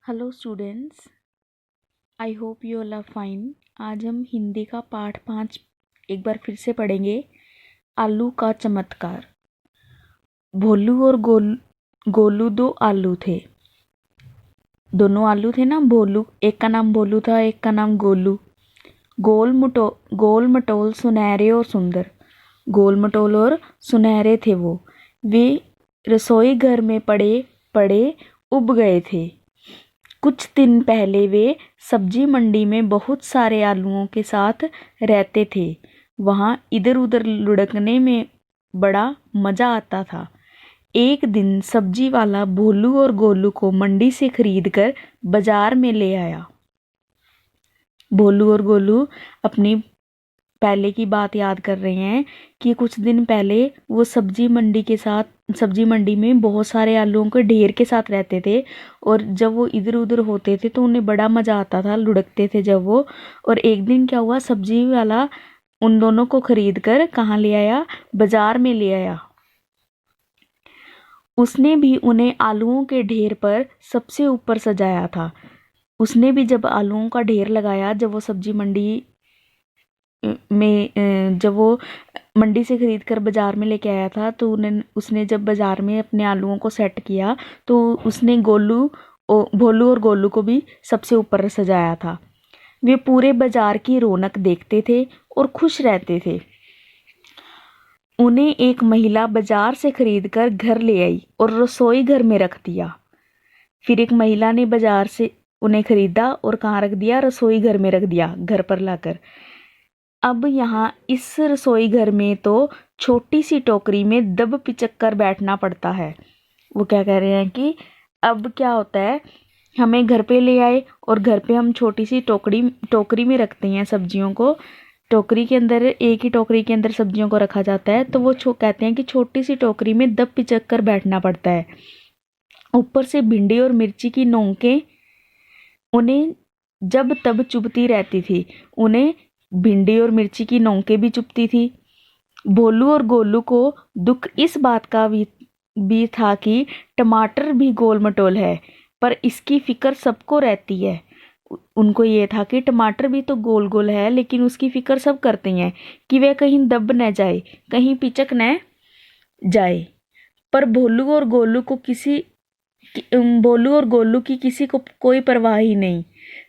Hello students, I hope you all are fine. आज हम हिंदी का पाठ 5 एक बार फिर से पढ़ेंगे। आलू का चमत्कार। भोलू और गोलू दो आलू थे। दोनों आलू थे ना। भोलू, एक का नाम भोलू था, एक का नाम गोलू। गोल मटोल सुनहरे और सुंदर। गोल मटोल और सुनहरे थे वो। वे रसोई घर में पड़े पड़े उब गए थे। कुछ दिन पहले वे सब्जी मंडी में बहुत सारे आलूओं के साथ रहते थे। वहाँ इधर उधर लुढ़कने में बड़ा मज़ा आता था। एक दिन सब्जी वाला भोलू और गोलू को मंडी से खरीद कर बाजार में ले आया। भोलू और गोलू अपनी पहले की बात याद कर रहे हैं कि कुछ दिन पहले वो सब्जी मंडी में बहुत सारे आलूओं के ढेर के साथ रहते थे। और जब वो इधर उधर होते थे तो उन्हें बड़ा मज़ा आता था, लुढ़कते थे जब वो। और एक दिन क्या हुआ, सब्जी वाला उन दोनों को खरीद कर कहाँ ले आया? बाजार में ले आया। उसने भी उन्हें आलूओं के ढेर पर सबसे ऊपर सजाया था। उसने भी जब आलूओं का ढेर लगाया, जब वो सब्जी मंडी में जब वो मंडी से खरीद कर बाज़ार में लेके आया था, तो उसने जब बाज़ार में अपने आलूओं को सेट किया तो उसने भोलू और गोलू को भी सबसे ऊपर सजाया था। वे पूरे बाज़ार की रौनक देखते थे और खुश रहते थे। उन्हें एक महिला बाज़ार से खरीद कर घर ले आई और रसोई घर में रख दिया। फिर एक महिला ने बाज़ार से उन्हें खरीदा और कहाँ रख दिया? रसोई घर में रख दिया, घर पर लाकर। अब यहाँ इस रसोई घर में तो छोटी सी टोकरी में दब पिचक कर बैठना पड़ता है। वो क्या कह रहे हैं कि अब क्या होता है, हमें घर पे ले आए और घर पे हम छोटी सी टोकरी में रखते हैं सब्जियों को। टोकरी के अंदर, एक ही टोकरी के अंदर सब्जियों को रखा जाता है, तो वो कहते हैं कि छोटी सी टोकरी में दब पिचक कर बैठना पड़ता है। ऊपर से भिंडी और मिर्ची की नोकें उन्हें जब तब चुभती रहती थी। उन्हें भिंडी और मिर्ची की नोकें भी चुभती थी। भोलू और गोलू को दुख इस बात का भी था कि टमाटर भी गोल मटोल है, पर इसकी फिक्र सबको रहती है। उनको ये था कि टमाटर भी तो गोल गोल है, लेकिन उसकी फिक्र सब करते हैं कि वह कहीं दब न जाए, कहीं पिचक न जाए। पर भोलू और गोलू की किसी को कोई परवाह ही नहीं।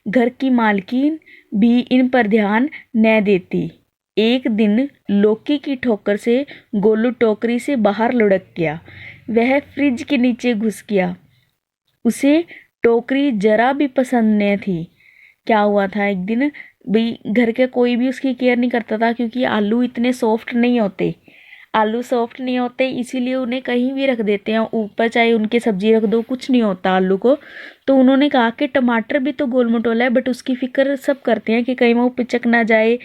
घर की मालकिन भी इन पर ध्यान न देती। एक दिन लौकी की ठोकर से गोलू टोकरी से बाहर लुढ़क गया। वह फ्रिज के नीचे घुस गया। उसे टोकरी जरा भी पसंद न थी। क्या हुआ था, एक दिन भाई घर के कोई भी उसकी केयर नहीं करता था, क्योंकि आलू इतने सॉफ्ट नहीं होते। इसीलिए उन्हें कहीं भी रख देते हैं ऊपर, चाहे उनके सब्जी रख दो, कुछ नहीं होता आलू को। तो उन्होंने कहा कि टमाटर भी तो गोल मटोला है, बट उसकी फिक्र सब करते हैं कि कहीं वो पिचक ना जाए।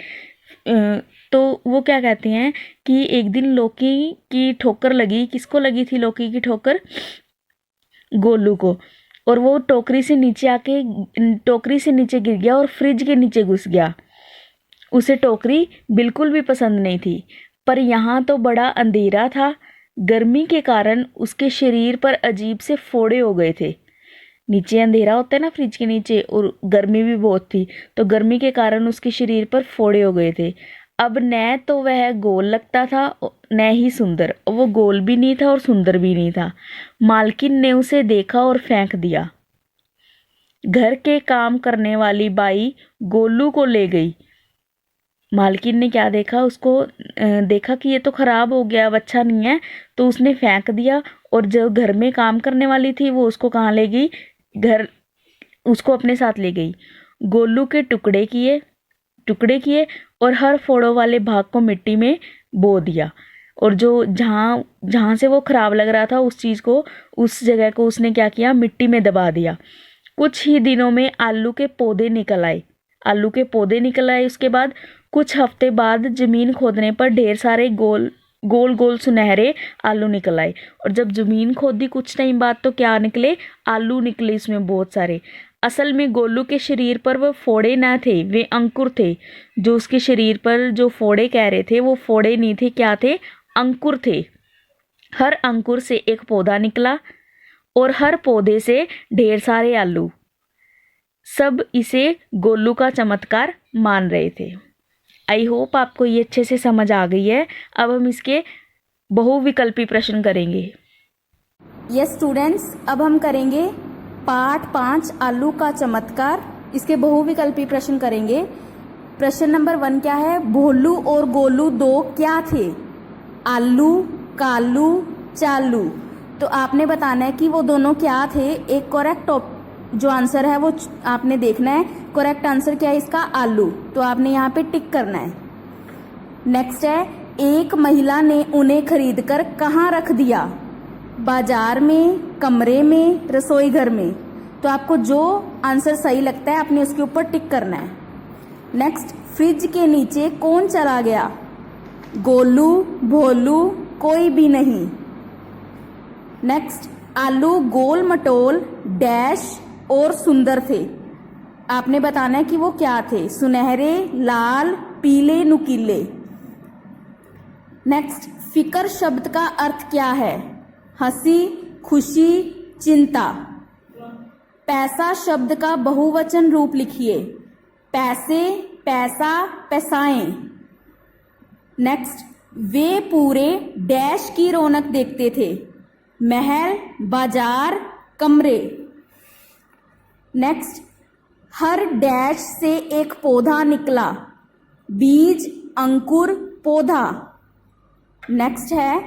तो वो क्या कहते हैं कि एक दिन लौकी की ठोकर लगी। किसको लगी थी लौकी की ठोकर? गोलू को। और वो टोकरी से नीचे गिर गया और फ्रिज के नीचे घुस गया। उसे टोकरी बिल्कुल भी पसंद नहीं थी। पर यहाँ तो बड़ा अंधेरा था। गर्मी के कारण उसके शरीर पर अजीब से फोड़े हो गए थे। नीचे अंधेरा होता है ना फ्रिज के नीचे, और गर्मी भी बहुत थी, तो गर्मी के कारण उसके शरीर पर फोड़े हो गए थे। अब न तो वह गोल लगता था न ही सुंदर। वो गोल भी नहीं था और सुंदर भी नहीं था। मालकिन ने उसे देखा और फेंक दिया। घर के काम करने वाली बाई गोलू को ले गई। मालकिन ने क्या देखा, देखा कि ये तो खराब हो गया, अब अच्छा नहीं है, तो उसने फेंक दिया। और जो घर में काम करने वाली थी वो उसको कहाँ ले गई? उसको अपने साथ ले गई। गोलू के टुकड़े किए और हर फोड़ों वाले भाग को मिट्टी में बो दिया। और जो जहाँ से वो खराब लग रहा था उस जगह को उसने क्या किया? मिट्टी में दबा दिया। कुछ ही दिनों में आलू के पौधे निकल आए। उसके बाद कुछ हफ्ते बाद जमीन खोदने पर ढेर सारे गोल गोल सुनहरे आलू निकल आए। और जब जमीन खोदी कुछ टाइम बाद, तो क्या निकले? आलू निकले इसमें बहुत सारे। असल में गोलू के शरीर पर वो फोड़े ना थे, वे अंकुर थे। जो उसके शरीर पर जो फोड़े कह रहे थे, वो फोड़े नहीं थे, क्या थे? अंकुर थे। हर अंकुर से एक पौधा निकला और हर पौधे से ढेर सारे आलू। सब इसे गोलू का चमत्कार मान रहे थे। आई होप आपको ये अच्छे से समझ आ गई है। अब हम इसके बहुविकल्पी प्रश्न करेंगे। यस स्टूडेंट्स, अब हम करेंगे पाठ 5 आलू का चमत्कार। इसके बहुविकल्पी प्रश्न करेंगे। प्रश्न नंबर 1 क्या है? भोलू और गोलू दो क्या थे? आलू, कालू, चालू। तो आपने बताना है कि वो दोनों क्या थे। एक करेक्ट जो आंसर है वो आपने देखना है। करेक्ट आंसर क्या है इसका? आलू। तो आपने यहाँ पे टिक करना है। नेक्स्ट है, एक महिला ने उन्हें खरीदकर कहाँ रख दिया? बाजार में, कमरे में, रसोई घर में। तो आपको जो आंसर सही लगता है आपने उसके ऊपर टिक करना है। नेक्स्ट, फ्रिज के नीचे कौन चला गया? गोलू, भोलू, कोई भी नहीं। नेक्स्ट, आलू गोल मटोल डैश और सुंदर थे। आपने बताना है कि वो क्या थे? सुनहरे, लाल, पीले, नुकीले। नेक्स्ट, फिकर शब्द का अर्थ क्या है? हंसी, खुशी, चिंता। पैसा शब्द का बहुवचन रूप लिखिए। पैसे, पैसा, पैसाएं। नेक्स्ट, वे पूरे डैश की रौनक देखते थे। महल, बाजार, कमरे। नेक्स्ट, हर डैश से एक पौधा निकला। बीज, अंकुर, पौधा। नेक्स्ट है,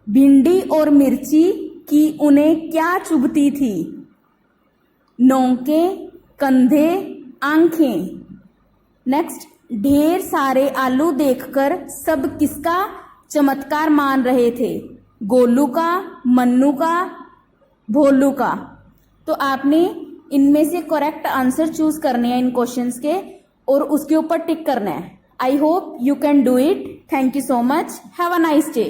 भिंडी और मिर्ची की उन्हें क्या चुभती थी? नोकें, कंधे, आंखें। नेक्स्ट, ढेर सारे आलू देखकर सब किसका चमत्कार मान रहे थे? गोलू का, मन्नू का, भोलू का। तो आपने इनमें से करेक्ट आंसर चूज करने हैं इन क्वेश्चंस के और उसके ऊपर टिक करना है। आई hope you can do it. Thank you so much. Have a nice day.